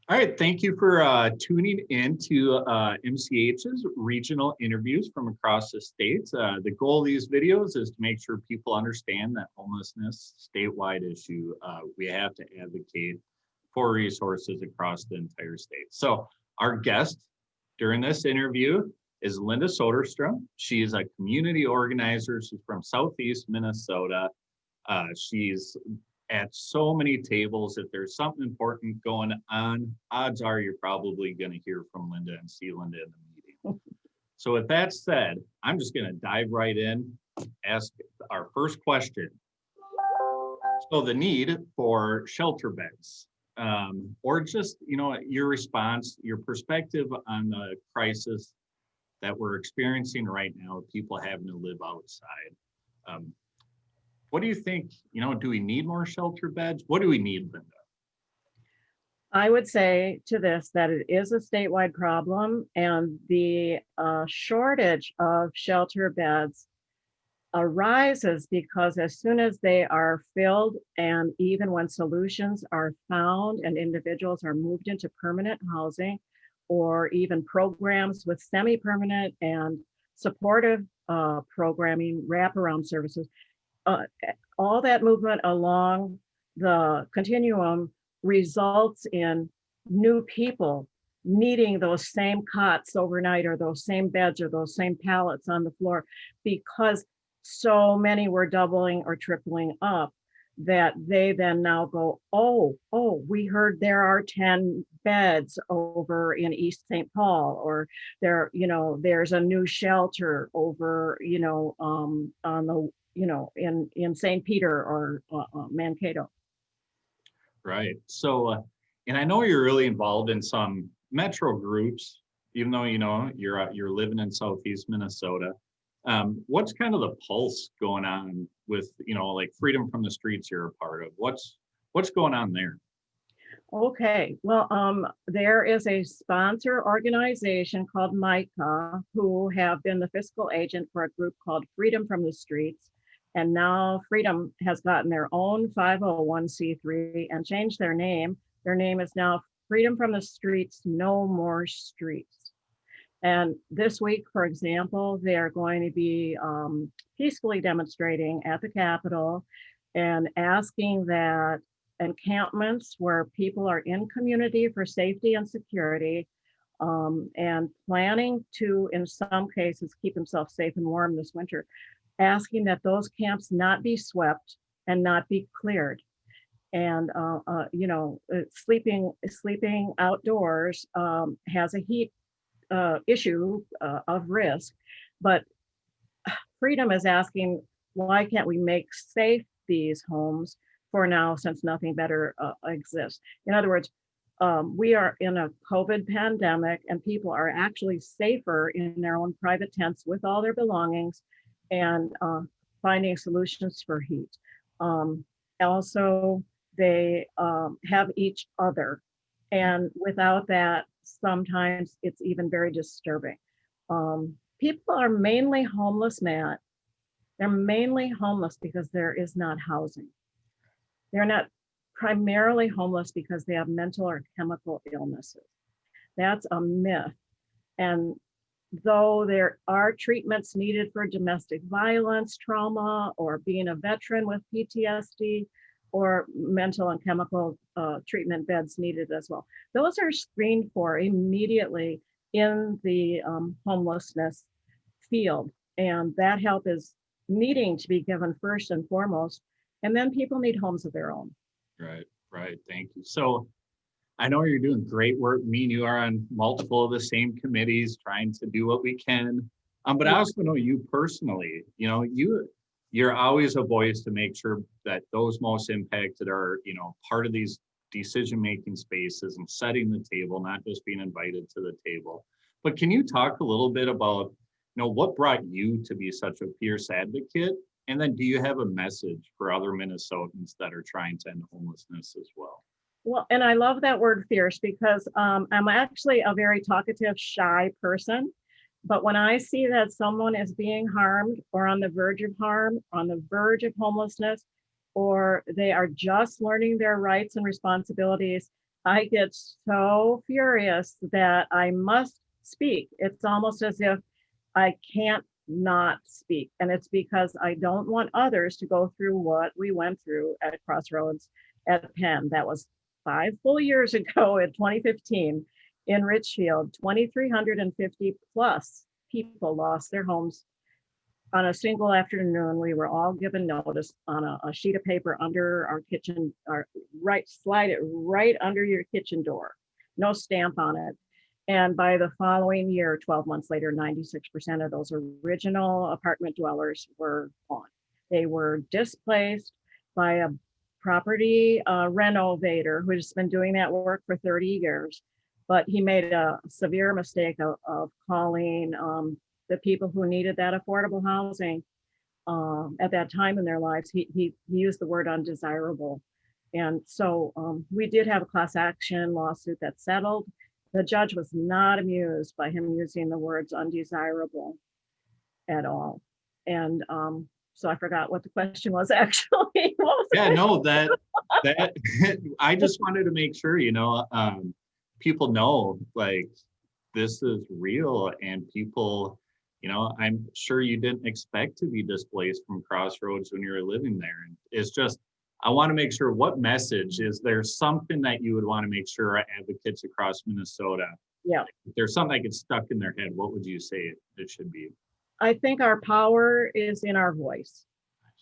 All right, thank you for tuning in to MCH's regional interviews from across the states. The goal of these videos is to make sure people understand that homelessness is a statewide issue. We have to advocate for resources across the entire state. So our guest during this interview is Linda Soderstrom. She is a community organizer. She's from Southeast Minnesota. She's at so many tables. If there's something important going on, odds are you're probably going to hear from Linda and see Linda in the meeting. So with that said, I'm just going to dive right in, ask our first question. So the need for shelter beds, or just, your response, your perspective on the crisis that we're experiencing right now, people having to live outside. What do you think? Do we need more shelter beds? What do we need, Linda? I would say to this that it is a statewide problem, and the shortage of shelter beds arises because as soon as they are filled, and even when solutions are found and individuals are moved into permanent housing, or even programs with semi-permanent and supportive programming, wraparound services, all that movement along the continuum results in new people needing those same cots overnight, or those same beds, or those same pallets on the floor, because so many were doubling or tripling up, that they then now go, oh, we heard there are 10 beds over in East St. Paul, or there's a new shelter over, on the, in St. Peter or Mankato. Right. So, and I know you're really involved in some metro groups, even though, you're living in Southeast Minnesota. What's kind of the pulse going on with, like Freedom from the Streets you're a part of? What's going on there? Okay, well, there is a sponsor organization called MICA, who have been the fiscal agent for a group called Freedom from the Streets. And now Freedom has gotten their own 501c3 and changed their name. Their name is now Freedom from the Streets, No More Streets. And this week, for example, they're going to be peacefully demonstrating at the Capitol and asking that encampments where people are in community for safety and security, and planning to, in some cases, keep themselves safe and warm this winter, asking that those camps not be swept and not be cleared. And sleeping outdoors has a heat issue of risk, but Freedom is asking, why can't we make safe these homes for now, since nothing better exists? In other words, we are in a COVID pandemic, and people are actually safer in their own private tents with all their belongings, and finding solutions for heat. Also, they have each other, and without that, sometimes it's even very disturbing. People are mainly homeless, Matt. They're mainly homeless because there is not housing. They're not primarily homeless because they have mental or chemical illnesses. That's a myth. And though there are treatments needed for domestic violence, trauma, or being a veteran with PTSD, or mental and chemical treatment beds needed as well, those are screened for immediately in the homelessness field. And that help is needing to be given first and foremost. And then people need homes of their own. Right. Thank you. So I know you're doing great work. Me and you are on multiple of the same committees, trying to do what we can. But I also know you personally, you're always a voice to make sure that those most impacted are, part of these decision-making spaces and setting the table, not just being invited to the table. But can you talk a little bit about, what brought you to be such a fierce advocate? And then do you have a message for other Minnesotans that are trying to end homelessness as well? Well, and I love that word fierce, because I'm actually a very talkative, shy person. But when I see that someone is being harmed, or on the verge of harm, on the verge of homelessness, or they are just learning their rights and responsibilities, I get so furious that I must speak. It's almost as if I can't not speak. And it's because I don't want others to go through what we went through at Crossroads at Penn. That was 5 full years ago in 2015 in Richfield. 2,350 plus people lost their homes on a single afternoon. We were all given notice on a sheet of paper under our kitchen, slide it right under your kitchen door, no stamp on it. And by the following year, 12 months later, 96% of those original apartment dwellers were gone. They were displaced by a property renovator who's been doing that work for 30 years. But he made a severe mistake of calling the people who needed that affordable housing at that time in their lives. He used the word undesirable. And so we did have a class action lawsuit that settled. The judge was not amused by him using the words undesirable at all. And so I forgot what the question was actually. Yeah, no, that I just wanted to make sure, people know like this is real, and people, I'm sure you didn't expect to be displaced from Crossroads when you were living there. And it's just, I want to make sure, what message is there, something that you would want to make sure advocates across Minnesota, Yeah, if there's something that gets stuck in their head, what would you say it should be? I think our power is in our voice.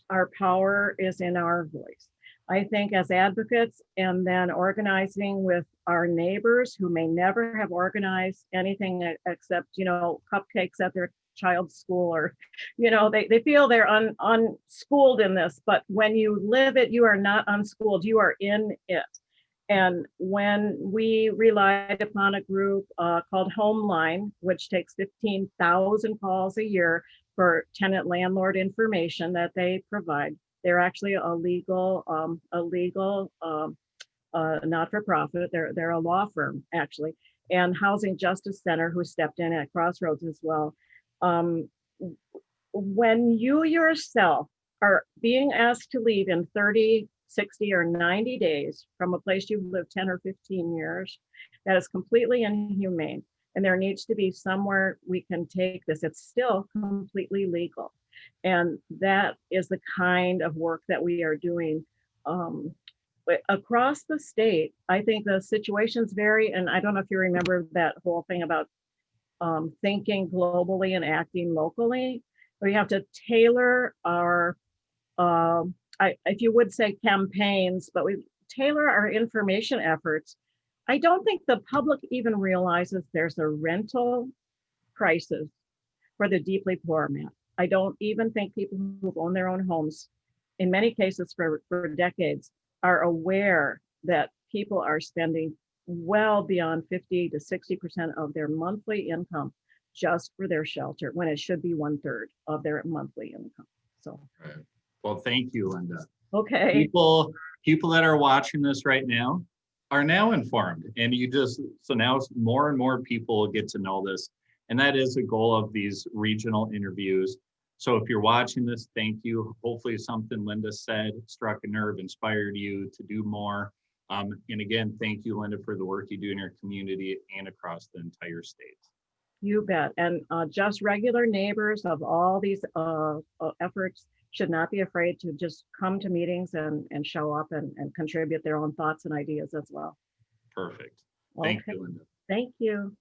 Our power is in our voice. I think as advocates, and then organizing with our neighbors who may never have organized anything except, cupcakes at their child's school, or, they feel they're unschooled in this, but when you live it, you are not unschooled, you are in it. And when we relied upon a group called Homeline, which takes 15,000 calls a year for tenant landlord information that they provide, they're actually a legal not-for-profit. They're a law firm actually, and Housing Justice Center, who stepped in at Crossroads as well. When you yourself are being asked to leave in 30, 60, or 90 days from a place you've lived 10 or 15 years, that is completely inhumane. And there needs to be somewhere we can take this. It's still completely legal. And that is the kind of work that we are doing. But across the state, I think the situations vary. And I don't know if you remember that whole thing about thinking globally and acting locally. We have to tailor our, if you would say campaigns, but we tailor our information efforts. I don't think the public even realizes there's a rental crisis for the deeply poor man. I don't even think people who've owned their own homes, in many cases for decades, are aware that people are spending well beyond 50 to 60% of their monthly income just for their shelter, when it should be 1/3 of their monthly income. So, Right. Well, thank you, Linda. okay. People that are watching this right now are now informed, and so now more and more people get to know this, and that is the goal of these regional interviews. So if you're watching this, thank you. Hopefully something Linda said struck a nerve, inspired you to do more. And again, thank you, Linda, for the work you do in your community and across the entire state. You bet. And just regular neighbors of all these efforts should not be afraid to just come to meetings and show up and contribute their own thoughts and ideas as well. Perfect. Thank Okay. you, Linda. Thank you.